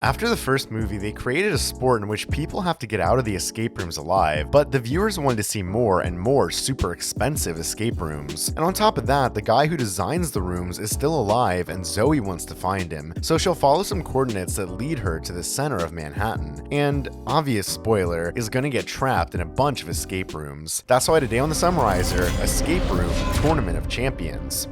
After the first movie, they created a sport in which people have to get out of the escape rooms alive, but the viewers wanted to see more and more super expensive escape rooms. And on top of that, the guy who designs the rooms is still alive and Zoe wants to find him, so she'll follow some coordinates that lead her to the center of Manhattan. And, obvious spoiler, is gonna get trapped in a bunch of escape rooms. That's why today on the Summarizer, Escape Room Tournament of Champions.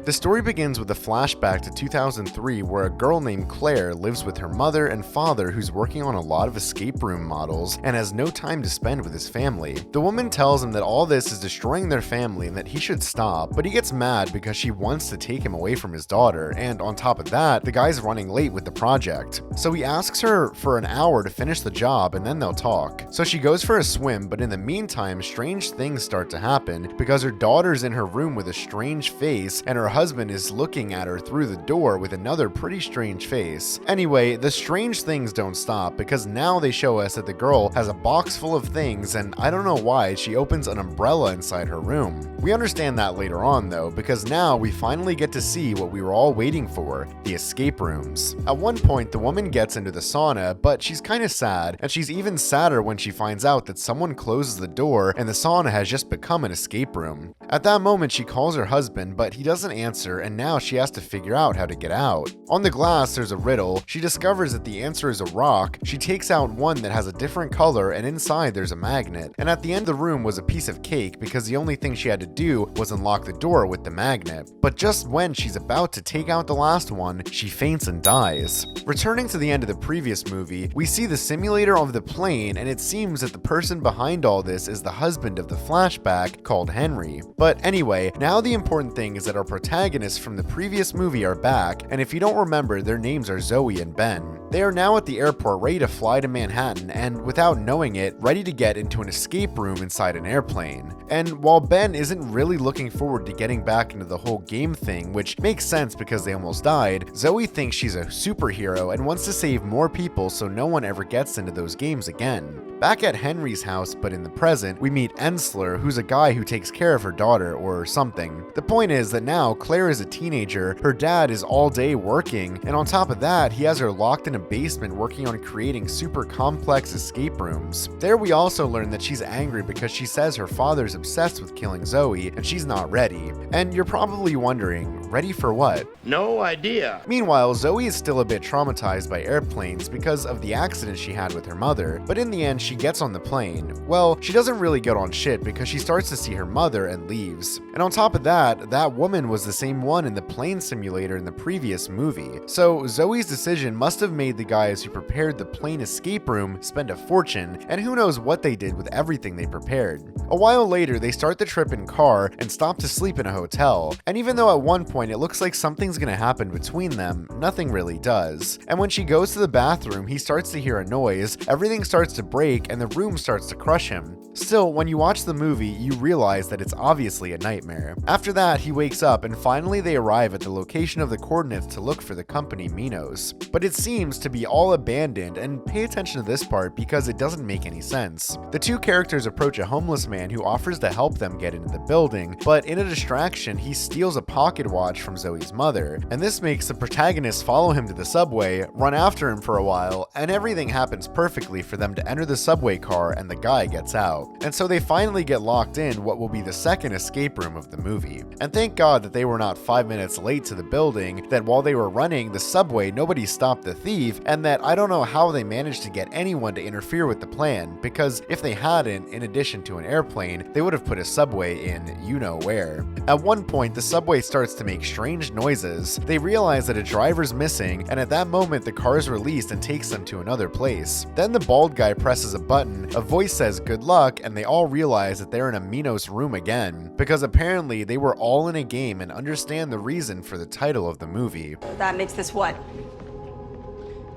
The story begins with a flashback to 2003 where a girl named Claire lives with her mother and father who's working on a lot of escape room models and has no time to spend with his family. The woman tells him that all this is destroying their family and that he should stop, but he gets mad because she wants to take him away from his daughter, and on top of that, the guy's running late with the project. So he asks her for an hour to finish the job and then they'll talk. So she goes for a swim, but in the meantime, strange things start to happen because her daughter's in her room with a strange face and her husband is looking at her through the door with another pretty strange face. Anyway, the strange things don't stop because now they show us that the girl has a box full of things, and I don't know why she opens an umbrella inside her room. We understand that later on though, because now we finally get to see what we were all waiting for, the escape rooms. At one point the woman gets into the sauna, but she's kinda sad, and she's even sadder when she finds out that someone closes the door and the sauna has just become an escape room. At that moment she calls her husband, but he doesn't answer, and now she has to figure out how to get out. On the glass there's a riddle. She discovers that the answer is a rock. She takes out one that has a different color, and inside there's a magnet. And at the end of the room was a piece of cake because the only thing she had to do was unlock the door with the magnet. But just when she's about to take out the last one, she faints and dies. Returning to the end of the previous movie, we see the simulator of the plane, and it seems that the person behind all this is the husband of the flashback called Henry. But anyway, now the important thing is that our protagonists from the previous movie are back, and if you don't remember, their names are Zoe and Ben. They are now at the airport ready to fly to Manhattan, and without knowing it, ready to get into an escape room inside an airplane. And while Ben isn't really looking forward to getting back into the whole game thing, which makes sense because they almost died, Zoe thinks she's a superhero and wants to save more people so no one ever gets into those games again. Back at Henry's house, but in the present, we meet Ensler, who's a guy who takes care of her daughter, or something. The point is that now Claire is a teenager, her dad is all day working, and on top of that, he has her locked in a basement working on creating super complex escape rooms. There we also learn that she's angry because she says her father's obsessed with killing Zoe, and she's not ready. And you're probably wondering, ready for what? No idea. Meanwhile, Zoe is still a bit traumatized by airplanes because of the accident she had with her mother, but in the end, she gets on the plane. Well, she doesn't really get on shit because she starts to see her mother and leaves. And on top of that, that woman was the same one in the plane simulator in the previous movie. So Zoe's decision must have made the guys who prepared the plane escape room spend a fortune, and who knows what they did with everything they prepared. A while later, they start the trip in car and stop to sleep in a hotel. And even though at one point it looks like something's gonna happen between them, nothing really does. And when she goes to the bathroom, he starts to hear a noise, everything starts to break, and the room starts to crush him. Still, when you watch the movie, you realize that it's obviously a nightmare. After that, he wakes up, and finally they arrive at the location of the coordinates to look for the company Minos. But it seems to be all abandoned, and pay attention to this part because it doesn't make any sense. The two characters approach a homeless man who offers to help them get into the building, but in a distraction, he steals a pocket watch from Zoe's mother, and this makes the protagonist follow him to the subway, run after him for a while, and everything happens perfectly for them to enter the subway car and the guy gets out. And so they finally get locked in what will be the second escape room of the movie. And thank God that they were not 5 minutes late to the building, that while they were running the subway nobody stopped the thief, and that I don't know how they managed to get anyone to interfere with the plan, because if they hadn't, in addition to an airplane, they would have put a subway in you know where. At one point the subway starts to make strange noises. They realize that a driver's missing, and at that moment the car is released and takes them to another place. Then the bald guy presses a button, a voice says good luck, and they all realize that they're in a Minos room again, because apparently they were all in a game and understand the reason for the title of the movie. That makes this what?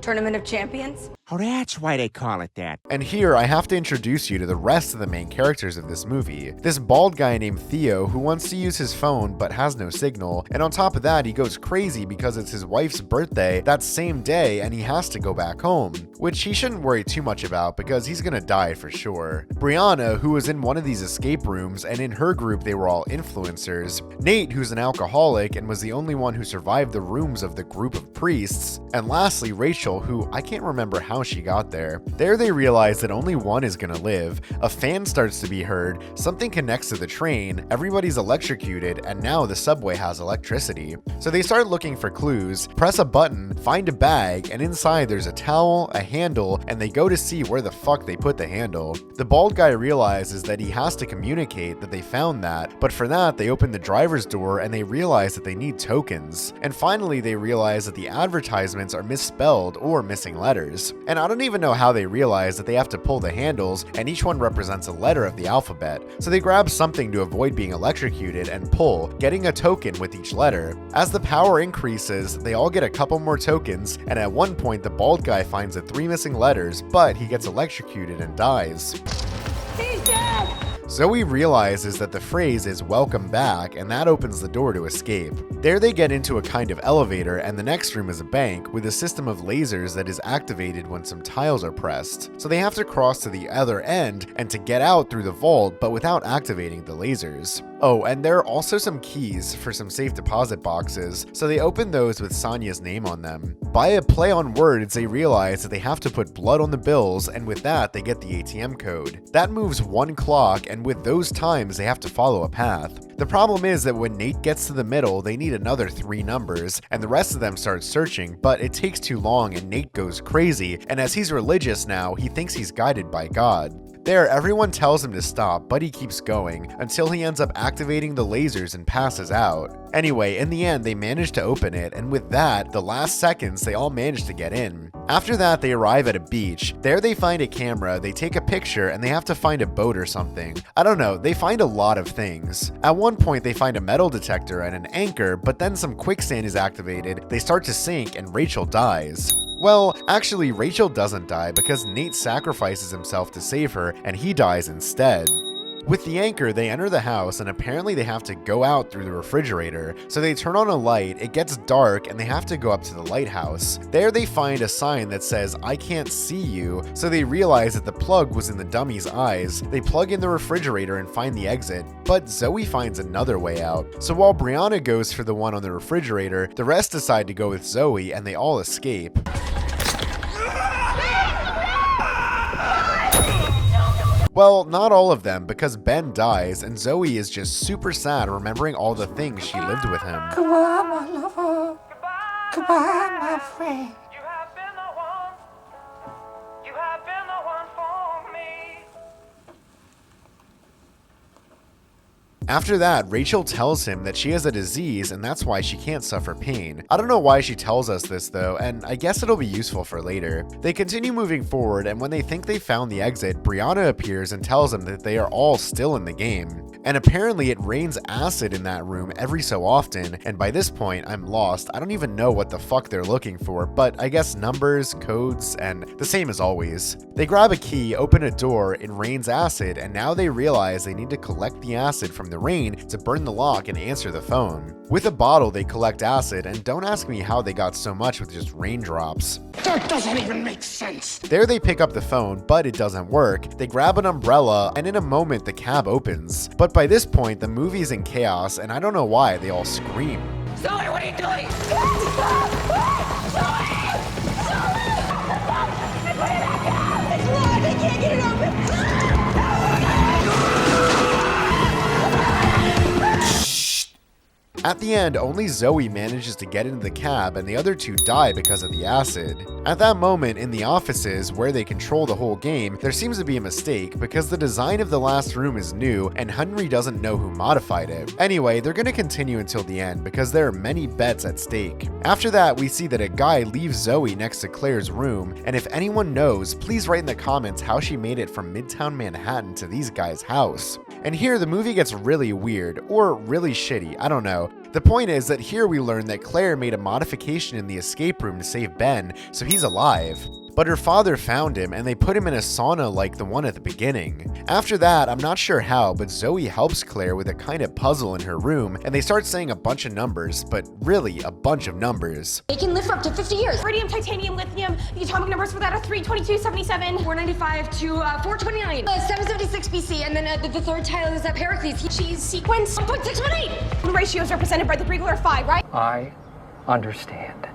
Tournament of Champions? Oh, that's why they call it that. And here I have to introduce you to the rest of the main characters of this movie. This bald guy named Theo who wants to use his phone but has no signal, and on top of that he goes crazy because it's his wife's birthday that same day and he has to go back home, which he shouldn't worry too much about because he's gonna die for sure. Brianna, who was in one of these escape rooms, and in her group they were all influencers. Nate, who's an alcoholic and was the only one who survived the rooms of the group of priests. And lastly, Rachel, who I can't remember how she got there. There they realize that only one is gonna live, a fan starts to be heard, something connects to the train, everybody's electrocuted, and now the subway has electricity. So they start looking for clues, press a button, find a bag, and inside there's a towel, a handle, and they go to see where the fuck they put the handle. The bald guy realizes that he has to communicate that they found that, but for that they open the driver's door and they realize that they need tokens. And finally they realize that the advertisements are misspelled or missing letters. And I don't even know how they realize that they have to pull the handles and each one represents a letter of the alphabet. So they grab something to avoid being electrocuted and pull, getting a token with each letter. As the power increases, they all get a couple more tokens, and at one point the bald guy finds the 3 missing letters, but he gets electrocuted and dies. He's dead! Zoe realizes that the phrase is welcome back, and that opens the door to escape. There they get into a kind of elevator, and the next room is a bank with a system of lasers that is activated when some tiles are pressed. So they have to cross to the other end and to get out through the vault, but without activating the lasers. Oh, and there are also some keys for some safe deposit boxes, so they open those with Sonia's name on them. By a play on words, they realize that they have to put blood on the bills, and with that, they get the ATM code. That moves 1 clock, and with those times, they have to follow a path. The problem is that when Nate gets to the middle, they need another 3 numbers, and the rest of them start searching, but it takes too long and Nate goes crazy, and as he's religious now, he thinks he's guided by God. There, everyone tells him to stop, but he keeps going, until he ends up activating the lasers and passes out. Anyway, in the end, they manage to open it, and with that, the last seconds, they all manage to get in. After that, they arrive at a beach. There they find a camera, they take a picture, and they have to find a boat or something. I don't know, they find a lot of things. At one point, they find a metal detector and an anchor, but then some quicksand is activated, they start to sink, and Rachel dies. Well, actually, Rachel doesn't die because Nate sacrifices himself to save her, and he dies instead. With the anchor, they enter the house, and apparently they have to go out through the refrigerator. So they turn on a light, it gets dark, and they have to go up to the lighthouse. There they find a sign that says, "I can't see you," so they realize that the plug was in the dummy's eyes. They plug in the refrigerator and find the exit, but Zoe finds another way out. So while Brianna goes for the one on the refrigerator, the rest decide to go with Zoe, and they all escape. Well, not all of them, because Ben dies, and Zoe is just super sad remembering all the things she lived with him. Goodbye, my lover. Goodbye, my friend. You have been the one. You have been the one for me. After that, Rachel tells him that she has a disease and that's why she can't suffer pain. I don't know why she tells us this though, and I guess it'll be useful for later. They continue moving forward, and when they think they found the exit, Brianna appears and tells them that they are all still in the game. And apparently it rains acid in that room every so often, and by this point I'm lost. I don't even know what the fuck they're looking for, but I guess numbers, codes, and the same as always. They grab a key, open a door, it rains acid, and now they realize they need to collect the acid from the rain to burn the lock and answer the phone. With a bottle they collect acid, and don't ask me how they got so much with just raindrops. That doesn't even make sense. There they pick up the phone, but it doesn't work. They grab an umbrella, and in a moment the cab opens. But by this point, the movie's in chaos, and I don't know why they all scream. Zoe, what are you doing? Zoe! It's locked! I can't get it open! At the end, only Zoe manages to get into the cab and the other two die because of the acid. At that moment, in the offices where they control the whole game, there seems to be a mistake because the design of the last room is new and Henry doesn't know who modified it. Anyway, they're gonna continue until the end because there are many bets at stake. After that, we see that a guy leaves Zoe next to Claire's room, and if anyone knows, please write in the comments how she made it from Midtown Manhattan to these guys' house. And here the movie gets really weird, or really shitty, I don't know. The point is that here we learn that Claire made a modification in the escape room to save Ben, so he's alive. but her father found him and they put him in a sauna like the one at the beginning. After that, I'm not sure how, but Zoe helps Claire with a kind of puzzle in her room, and they start saying a bunch of numbers, but really a bunch of numbers. They can live for up to 50 years. Radium, titanium, lithium. The atomic numbers for that are 322, 77, 495 to 429. 776 BC, and then the third tile is Pericles. cheese sequence. 1.618. The ratio is represented by the regular 5, right? I understand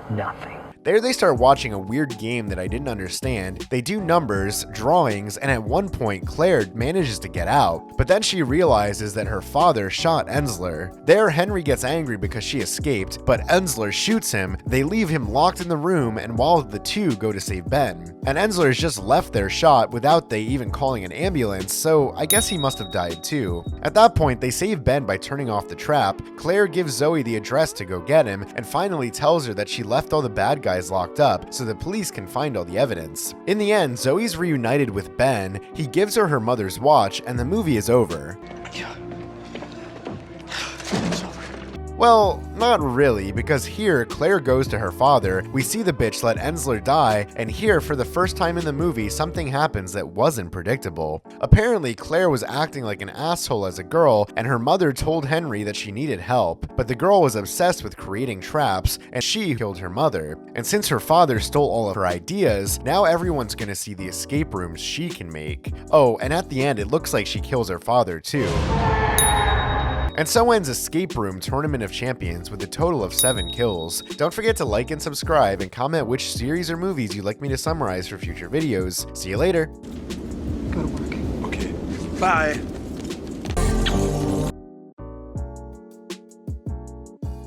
nothing. There they start watching a weird game that I didn't understand. They do numbers, drawings, and at one point Claire manages to get out, but then she realizes that her father shot Ensler. There Henry gets angry because she escaped, but Ensler shoots him. They leave him locked in the room, and while the two go to save Ben. And Ensler is just left there shot without they even calling an ambulance, so I guess he must have died too. At that point they save Ben by turning off the trap. Claire gives Zoe the address to go get him, and finally tells her that she left all the bad guys locked up so the police can find all the evidence. In the end, Zoe's reunited with Ben, he gives her her mother's watch, and the movie is over. Well, not really, because here Claire goes to her father, we see the bitch let Ensler die, and here for the first time in the movie something happens that wasn't predictable. Apparently Claire was acting like an asshole as a girl, and her mother told Henry that she needed help, but the girl was obsessed with creating traps, and she killed her mother. And since her father stole all of her ideas, now everyone's gonna see the escape rooms she can make. Oh, and at the end it looks like she kills her father too. And so ends Escape Room Tournament of Champions with a total of 7 kills. Don't forget to like and subscribe and comment which series or movies you'd like me to summarize for future videos. See you later. Go to work. Okay. Bye.